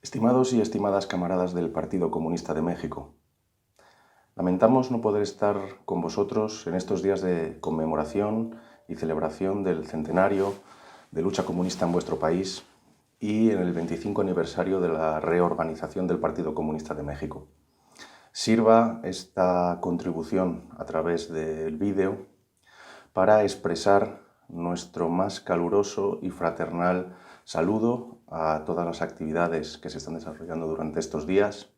Estimados y estimadas camaradas del Partido Comunista de México, lamentamos no poder estar con vosotros en estos días de conmemoración y celebración del centenario de lucha comunista en vuestro país y en el 25 aniversario de la reorganización del Partido Comunista de México. Sirva esta contribución a través del vídeo para expresar nuestro más caluroso y fraternal saludo a todas las actividades que se están desarrollando durante estos días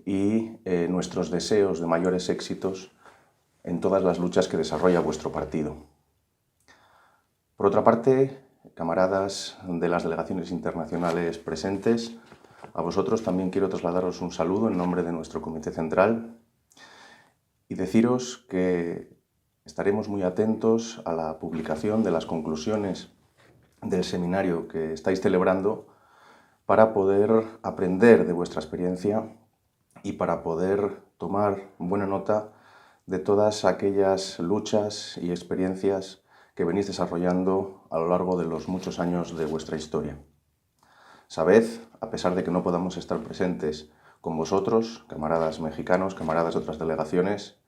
y nuestros deseos de mayores éxitos en todas las luchas que desarrolla vuestro partido. Por otra parte, camaradas de las delegaciones internacionales presentes, a vosotros también quiero trasladaros un saludo en nombre de nuestro Comité Central y deciros que estaremos muy atentos a la publicación de las conclusiones del seminario que estáis celebrando para poder aprender de vuestra experiencia y para poder tomar buena nota de todas aquellas luchas y experiencias que venís desarrollando a lo largo de los muchos años de vuestra historia. Sabed, a pesar de que no podamos estar presentes con vosotros, camaradas mexicanos, camaradas de otras delegaciones,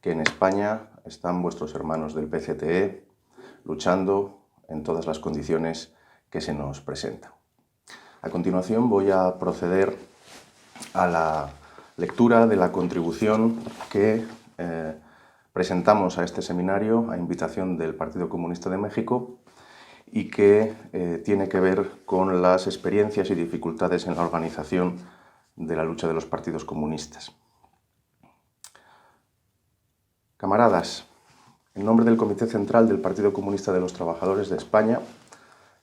que en España están vuestros hermanos del PCTE luchando en todas las condiciones que se nos presentan. A continuación voy a proceder a la lectura de la contribución que presentamos a este seminario a invitación del Partido Comunista de México y que tiene que ver con las experiencias y dificultades en la organización de la lucha de los partidos comunistas. Camaradas, en nombre del Comité Central del Partido Comunista de los Trabajadores de España,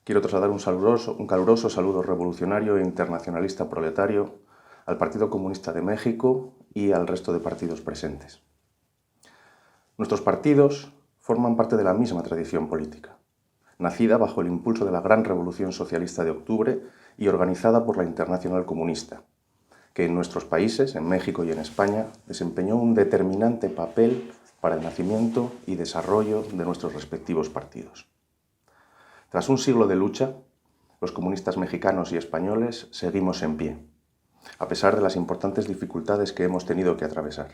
quiero trasladar un caluroso saludo revolucionario e internacionalista proletario al Partido Comunista de México y al resto de partidos presentes. Nuestros partidos forman parte de la misma tradición política, nacida bajo el impulso de la Gran Revolución Socialista de Octubre y organizada por la Internacional Comunista, que en nuestros países, en México y en España, desempeñó un determinante papel para el nacimiento y desarrollo de nuestros respectivos partidos. Tras un siglo de lucha, los comunistas mexicanos y españoles seguimos en pie, a pesar de las importantes dificultades que hemos tenido que atravesar,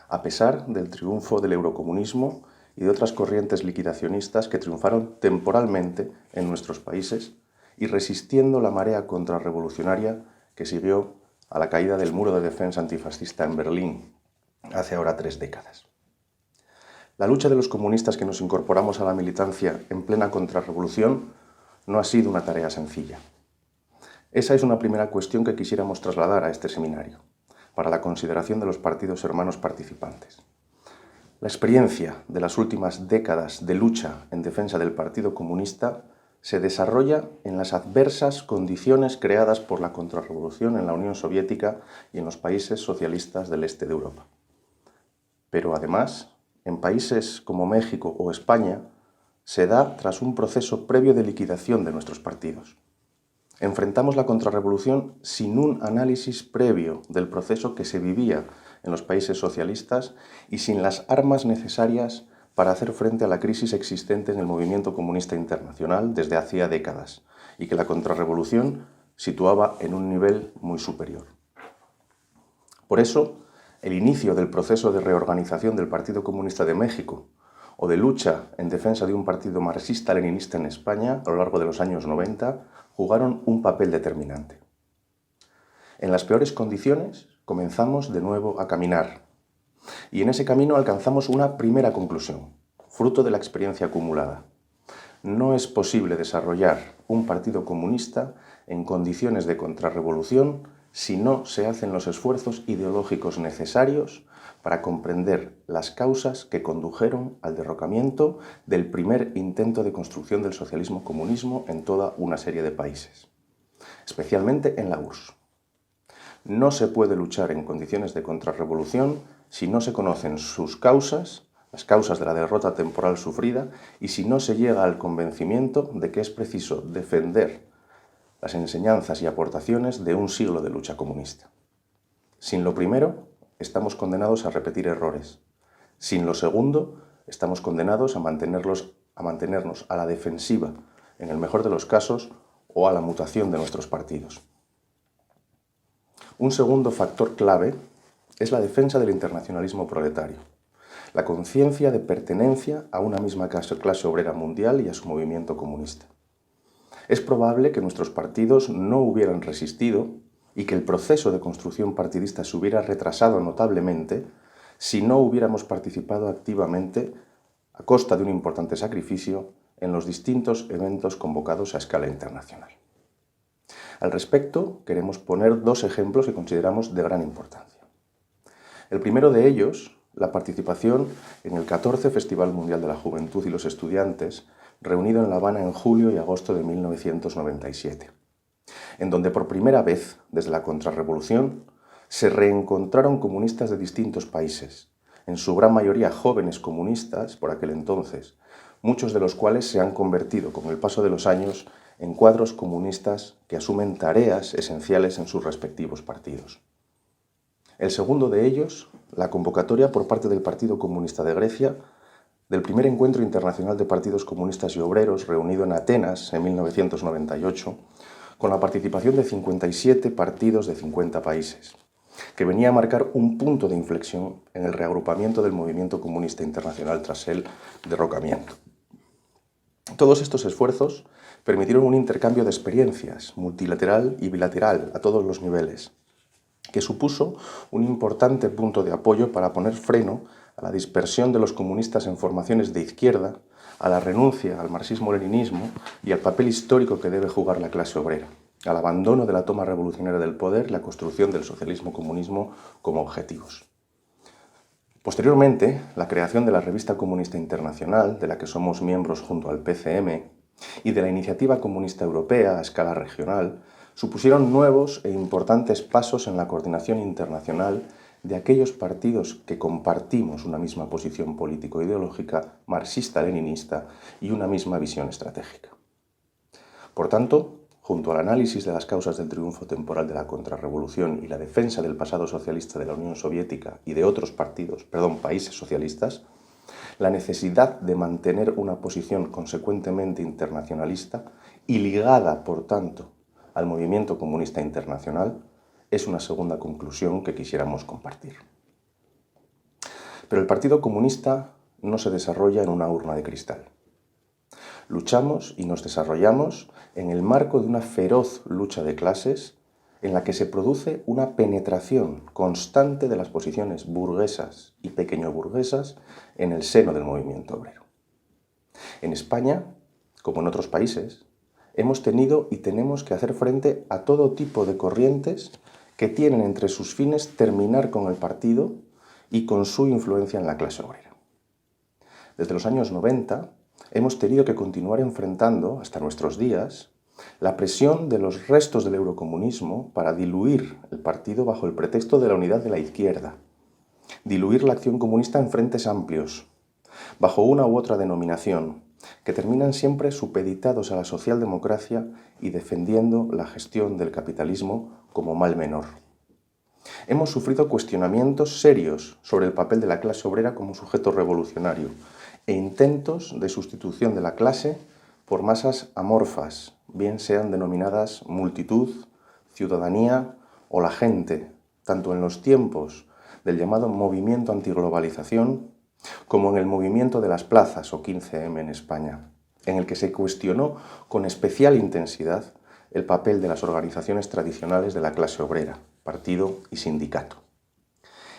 a pesar del triunfo del eurocomunismo y de otras corrientes liquidacionistas que triunfaron temporalmente en nuestros países y resistiendo la marea contrarrevolucionaria que siguió a la caída del muro de defensa antifascista en Berlín hace ahora 3 décadas. La lucha de los comunistas que nos incorporamos a la militancia en plena contrarrevolución no ha sido una tarea sencilla. Esa es una primera cuestión que quisiéramos trasladar a este seminario, para la consideración de los partidos hermanos participantes. La experiencia de las últimas décadas de lucha en defensa del Partido Comunista se desarrolla en las adversas condiciones creadas por la contrarrevolución en la Unión Soviética y en los países socialistas del este de Europa. Pero además, en países como México o España, se da tras un proceso previo de liquidación de nuestros partidos. Enfrentamos la contrarrevolución sin un análisis previo del proceso que se vivía en los países socialistas y sin las armas necesarias para hacer frente a la crisis existente en el movimiento comunista internacional desde hacía décadas y que la contrarrevolución situaba en un nivel muy superior. Por eso, el inicio del proceso de reorganización del Partido Comunista de México o de lucha en defensa de un partido marxista-leninista en España a lo largo de los años 90 jugaron un papel determinante. En las peores condiciones comenzamos de nuevo a caminar y en ese camino alcanzamos una primera conclusión, fruto de la experiencia acumulada. No es posible desarrollar un partido comunista en condiciones de contrarrevolución si no se hacen los esfuerzos ideológicos necesarios para comprender las causas que condujeron al derrocamiento del primer intento de construcción del socialismo-comunismo en toda una serie de países, especialmente en la URSS. No se puede luchar en condiciones de contrarrevolución si no se conocen sus causas, las causas de la derrota temporal sufrida, y si no se llega al convencimiento de que es preciso defender las enseñanzas y aportaciones de un siglo de lucha comunista. Sin lo primero, estamos condenados a repetir errores. Sin lo segundo, estamos condenados a mantenernos a la defensiva, en el mejor de los casos, o a la mutación de nuestros partidos. Un segundo factor clave es la defensa del internacionalismo proletario, la conciencia de pertenencia a una misma clase obrera mundial y a su movimiento comunista. Es probable que nuestros partidos no hubieran resistido y que el proceso de construcción partidista se hubiera retrasado notablemente si no hubiéramos participado activamente, a costa de un importante sacrificio, en los distintos eventos convocados a escala internacional. Al respecto, queremos poner dos ejemplos que consideramos de gran importancia. El primero de ellos, la participación en el 14 Festival Mundial de la Juventud y los Estudiantes, reunido en La Habana en julio y agosto de 1997, en donde por primera vez, desde la contrarrevolución, se reencontraron comunistas de distintos países, en su gran mayoría jóvenes comunistas por aquel entonces, muchos de los cuales se han convertido, con el paso de los años, en cuadros comunistas que asumen tareas esenciales en sus respectivos partidos. El segundo de ellos, la convocatoria por parte del Partido Comunista de Grecia del primer encuentro internacional de partidos comunistas y obreros reunido en Atenas en 1998, con la participación de 57 partidos de 50 países, que venía a marcar un punto de inflexión en el reagrupamiento del movimiento comunista internacional tras el derrocamiento. Todos estos esfuerzos permitieron un intercambio de experiencias, multilateral y bilateral, a todos los niveles, que supuso un importante punto de apoyo para poner freno a la dispersión de los comunistas en formaciones de izquierda, a la renuncia al marxismo-leninismo y al papel histórico que debe jugar la clase obrera, al abandono de la toma revolucionaria del poder y la construcción del socialismo-comunismo como objetivos. Posteriormente, la creación de la Revista Comunista Internacional, de la que somos miembros junto al PCM, y de la Iniciativa Comunista Europea a escala regional, supusieron nuevos e importantes pasos en la coordinación internacional de aquellos partidos que compartimos una misma posición político-ideológica marxista-leninista y una misma visión estratégica. Por tanto, junto al análisis de las causas del triunfo temporal de la contrarrevolución y la defensa del pasado socialista de la Unión Soviética y de otros países socialistas, la necesidad de mantener una posición consecuentemente internacionalista y ligada, por tanto, al movimiento comunista internacional, es una segunda conclusión que quisiéramos compartir. Pero el Partido Comunista no se desarrolla en una urna de cristal. Luchamos y nos desarrollamos en el marco de una feroz lucha de clases en la que se produce una penetración constante de las posiciones burguesas y pequeñoburguesas en el seno del movimiento obrero. En España, como en otros países, hemos tenido y tenemos que hacer frente a todo tipo de corrientes que tienen entre sus fines terminar con el partido y con su influencia en la clase obrera. Desde los años 90 hemos tenido que continuar enfrentando, hasta nuestros días, la presión de los restos del eurocomunismo para diluir el partido bajo el pretexto de la unidad de la izquierda, diluir la acción comunista en frentes amplios, bajo una u otra denominación, que terminan siempre supeditados a la socialdemocracia y defendiendo la gestión del capitalismo como mal menor. Hemos sufrido cuestionamientos serios sobre el papel de la clase obrera como sujeto revolucionario e intentos de sustitución de la clase por masas amorfas, bien sean denominadas multitud, ciudadanía o la gente, tanto en los tiempos del llamado movimiento antiglobalización como en el movimiento de las plazas o 15M en España, en el que se cuestionó con especial intensidad el papel de las organizaciones tradicionales de la clase obrera, partido y sindicato.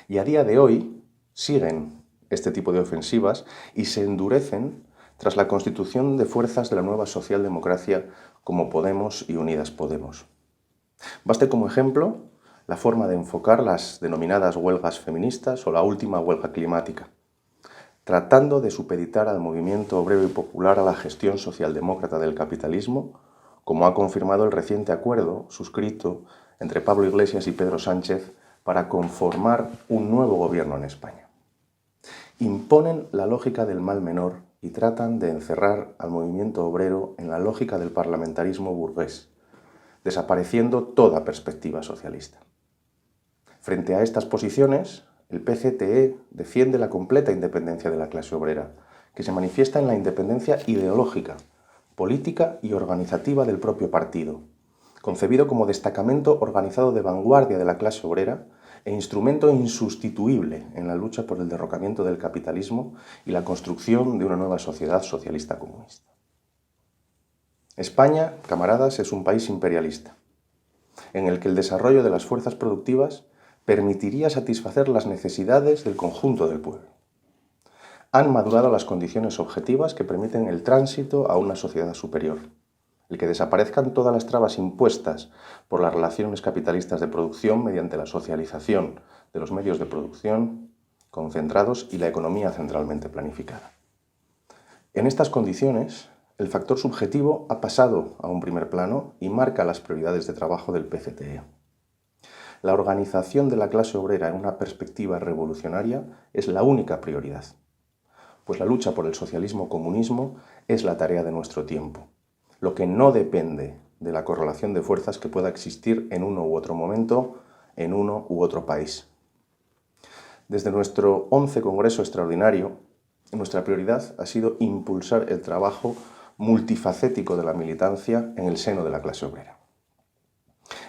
Y a día de hoy siguen este tipo de ofensivas y se endurecen tras la constitución de fuerzas de la nueva socialdemocracia como Podemos y Unidas Podemos. Baste como ejemplo la forma de enfocar las denominadas huelgas feministas o la última huelga climática, tratando de supeditar al movimiento obrero y popular a la gestión socialdemócrata del capitalismo, como ha confirmado el reciente acuerdo suscrito entre Pablo Iglesias y Pedro Sánchez para conformar un nuevo gobierno en España. Imponen la lógica del mal menor y tratan de encerrar al movimiento obrero en la lógica del parlamentarismo burgués, desapareciendo toda perspectiva socialista. Frente a estas posiciones, el PCTE defiende la completa independencia de la clase obrera, que se manifiesta en la independencia ideológica, política y organizativa del propio partido, concebido como destacamento organizado de vanguardia de la clase obrera e instrumento insustituible en la lucha por el derrocamiento del capitalismo y la construcción de una nueva sociedad socialista comunista. España, camaradas, es un país imperialista, en el que el desarrollo de las fuerzas productivas permitiría satisfacer las necesidades del conjunto del pueblo. Han madurado las condiciones objetivas que permiten el tránsito a una sociedad superior, el que desaparezcan todas las trabas impuestas por las relaciones capitalistas de producción mediante la socialización de los medios de producción concentrados y la economía centralmente planificada. En estas condiciones, el factor subjetivo ha pasado a un primer plano y marca las prioridades de trabajo del PCTE. La organización de la clase obrera en una perspectiva revolucionaria es la única prioridad, pues la lucha por el socialismo-comunismo es la tarea de nuestro tiempo, lo que no depende de la correlación de fuerzas que pueda existir en uno u otro momento, en uno u otro país. Desde nuestro 11 Congreso Extraordinario, nuestra prioridad ha sido impulsar el trabajo multifacético de la militancia en el seno de la clase obrera.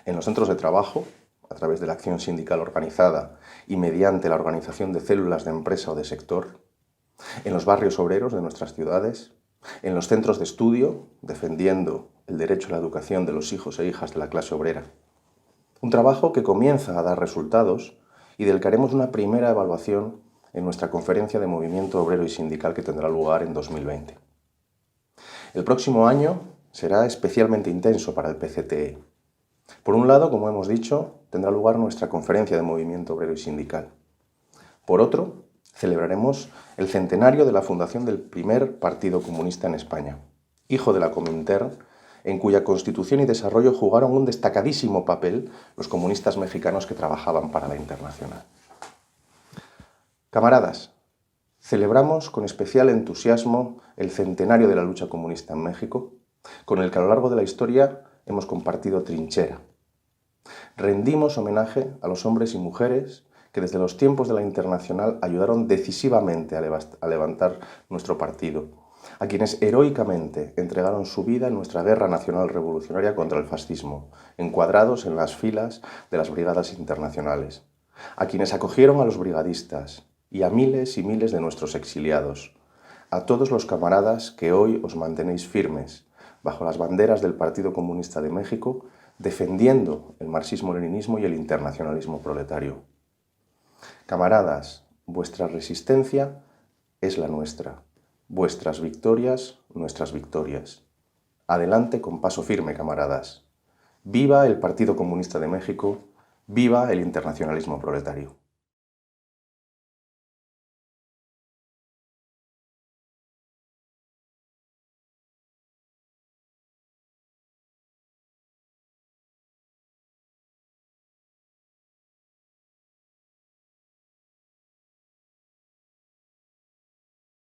En los centros de trabajo, a través de la acción sindical organizada y mediante la organización de células de empresa o de sector, en los barrios obreros de nuestras ciudades, en los centros de estudio, defendiendo el derecho a la educación de los hijos e hijas de la clase obrera. Un trabajo que comienza a dar resultados y del que haremos una primera evaluación en nuestra conferencia de movimiento obrero y sindical que tendrá lugar en 2020. El próximo año será especialmente intenso para el PCTE. Por un lado, como hemos dicho, tendrá lugar nuestra conferencia de movimiento obrero y sindical. Por otro, celebraremos el centenario de la fundación del primer partido comunista en España, hijo de la Comintern, en cuya constitución y desarrollo jugaron un destacadísimo papel los comunistas mexicanos que trabajaban para la Internacional. Camaradas, celebramos con especial entusiasmo el centenario de la lucha comunista en México, con el que a lo largo de la historia hemos compartido trinchera. Rendimos homenaje a los hombres y mujeres que desde los tiempos de la Internacional ayudaron decisivamente a levantar nuestro partido, a quienes heroicamente entregaron su vida en nuestra guerra nacional revolucionaria contra el fascismo, encuadrados en las filas de las brigadas internacionales, a quienes acogieron a los brigadistas y a miles y miles de nuestros exiliados, a todos los camaradas que hoy os mantenéis firmes bajo las banderas del Partido Comunista de México, defendiendo el marxismo-leninismo y el internacionalismo proletario. Camaradas, vuestra resistencia es la nuestra, vuestras victorias, nuestras victorias. Adelante con paso firme, camaradas. ¡Viva el Partido Comunista de México! ¡Viva el internacionalismo proletario!